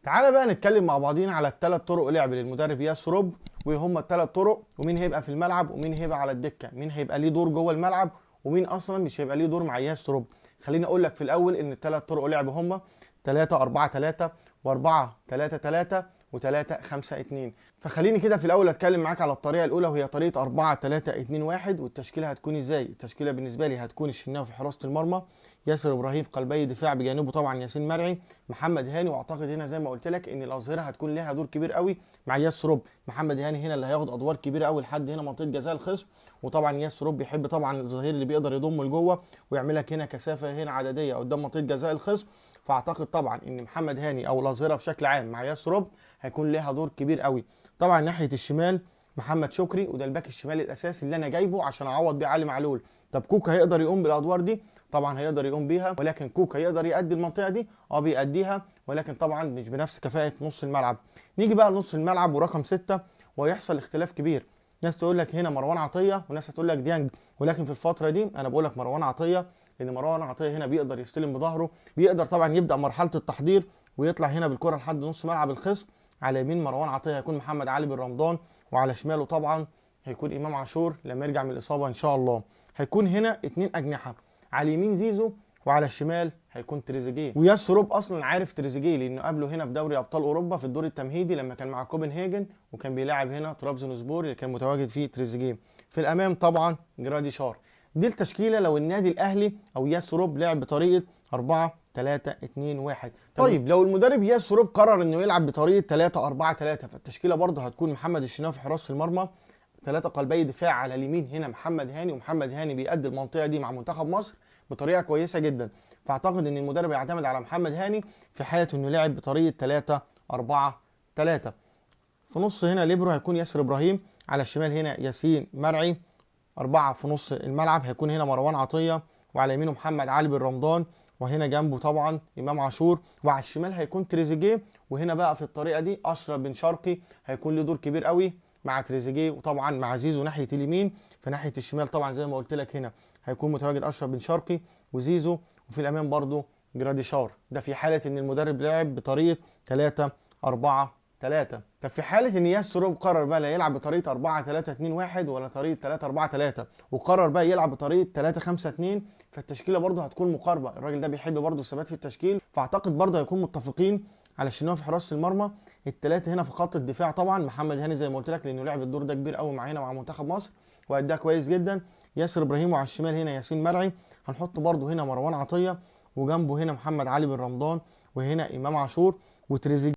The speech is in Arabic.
تعالى بقى نتكلم مع بعضينا على الثلاث طرق لعب للمدرب ياسر روب، وهم الثلاث طرق، ومين هيبقى في الملعب ومين هيبقى على الدكه، مين هيبقى ليه دور جوه الملعب ومين اصلا مش هيبقى ليه دور مع ياسر روب. خليني اقول لك في الاول ان الثلاث طرق لعب هم 3 4 3 و4 3 3 و3 5 2. فخليني كده في الاول اتكلم معاك على الطريقه الاولى، وهي طريقه 4 3 2 1. والتشكيله هتكون ازاي؟ التشكيله بالنسبه لي هتكون الشناوي في حراسه المرمى، ياسر ابراهيم في قلبي دفاع بجانبه طبعا ياسين مرعي، محمد هاني. واعتقد هنا زي ما قلت لك ان الاظهره هتكون لها دور كبير قوي مع ياسر روب. محمد هاني هنا اللي هياخد ادوار كبيره قوي لحد هنا منطقه جزاء الخصم، وطبعا ياسر روب بيحب طبعا الظهير اللي بيقدر يضم لجوه ويعمل لك هنا كثافه هنا عدديه قدام منطقه جزاء الخصم. فاعتقد طبعا ان محمد هاني او الاظهره بشكل عام مع ياسر روب هيكون لها دور كبير قوي. طبعا ناحيه الشمال محمد شكري، وده الباك الشمالي الاساسي اللي انا جايبه عشان اعوض بيه علي معلول. طب كوكا هيقدر يقوم بالادوار دي؟ طبعا هيقدر يقوم بيها، ولكن كوكا يقدر يأدي المنطقه دي؟ بيأديها، ولكن طبعا مش بنفس كفاءه نص الملعب. نيجي بقى لنص الملعب ورقم 6، ويحصل اختلاف كبير. ناس تقول لك هنا مروان عطيه، وناس هتقول لك ديانج، ولكن في الفتره دي انا بقول لك مروان عطيه، لان مروان عطيه هنا بيقدر يستلم بظهره، بيقدر طبعا يبدا مرحله التحضير ويطلع هنا بالكره لحد نص ملعب الخصم. على يمين مروان عطيه هيكون محمد علي بن رمضان، وعلى شماله طبعا هيكون امام عاشور لما يرجع من الاصابه ان شاء الله. هيكون هنا اتنين اجنحه، على اليمين زيزو وعلى الشمال هيكون تريزيجيه. وياسر روب اصلا عارف تريزيجيه لانه قابله هنا في دوري ابطال اوروبا في الدور التمهيدي لما كان مع كوبنهاجن، وكان بيلاعب هنا طرابزونسبور اللي كان متواجد فيه تريزيجيه. في الامام طبعا جراديشار. دي التشكيله لو النادي الاهلي او ياسر روب لعب بطريقه 4 3 2 1. طيب لو المدرب ياسر روب قرر انه يلعب بطريقه 3 4 3، فالتشكيله برضه هتكون محمد الشناوي في حراسه المرمى، 3 قلبي دفاع. على اليمين هنا محمد هاني، ومحمد هاني بيأدي المنطقه دي مع منتخب مصر بطريقه كويسه جدا. فاعتقد ان المدرب يعتمد على محمد هاني في حاله انه لعب بطريقه 3 4 3. في نص هنا ليبرو هيكون ياسر ابراهيم، على الشمال هنا ياسين مرعي. 4 في نص الملعب هيكون هنا مروان عطيه، وعلى يمينه محمد علي بن رمضان، وهنا جنبه طبعا امام عاشور، وعلى الشمال هيكون تريزيجيه. وهنا بقى في الطريقه دي اشرف بن شرقي هيكون له دور كبير قوي مع تريزيجيه، وطبعا مع زيزو ناحيه اليمين. في ناحيه الشمال طبعا زي ما قلت لك هنا هيكون متواجد اشرف بن شرقي وزيزو، وفي الامام برضو جراديشار. ده في حاله ان المدرب لعب بطريقه 3 4 3. طب في حاله ان ياسر روب قرر بقى لا يلعب بطريقه 4 3 2 1 ولا طريقه 3 4 3، وقرر بقى يلعب بطريقه 3 5 2، فالتشكيله برضه هتكون مقاربه. الراجل ده بيحب برضه الثبات في التشكيل، فاعتقد برضه هيكون متفقين على الشناوي في حراسه المرمى. الثلاثه هنا في خط الدفاع طبعا محمد هاني زي ما قلت لك لانه لعب الدور ده كبير قوي معانا مع منتخب مصر واداها كويس جدا. ياسر ابراهيم، وعلى الشمال هنا ياسين مرعي. هنحط برضه هنا مروان عطيه، وجنبه هنا محمد علي بن رمضان، وهنا امام عاشور وتريزيجيه.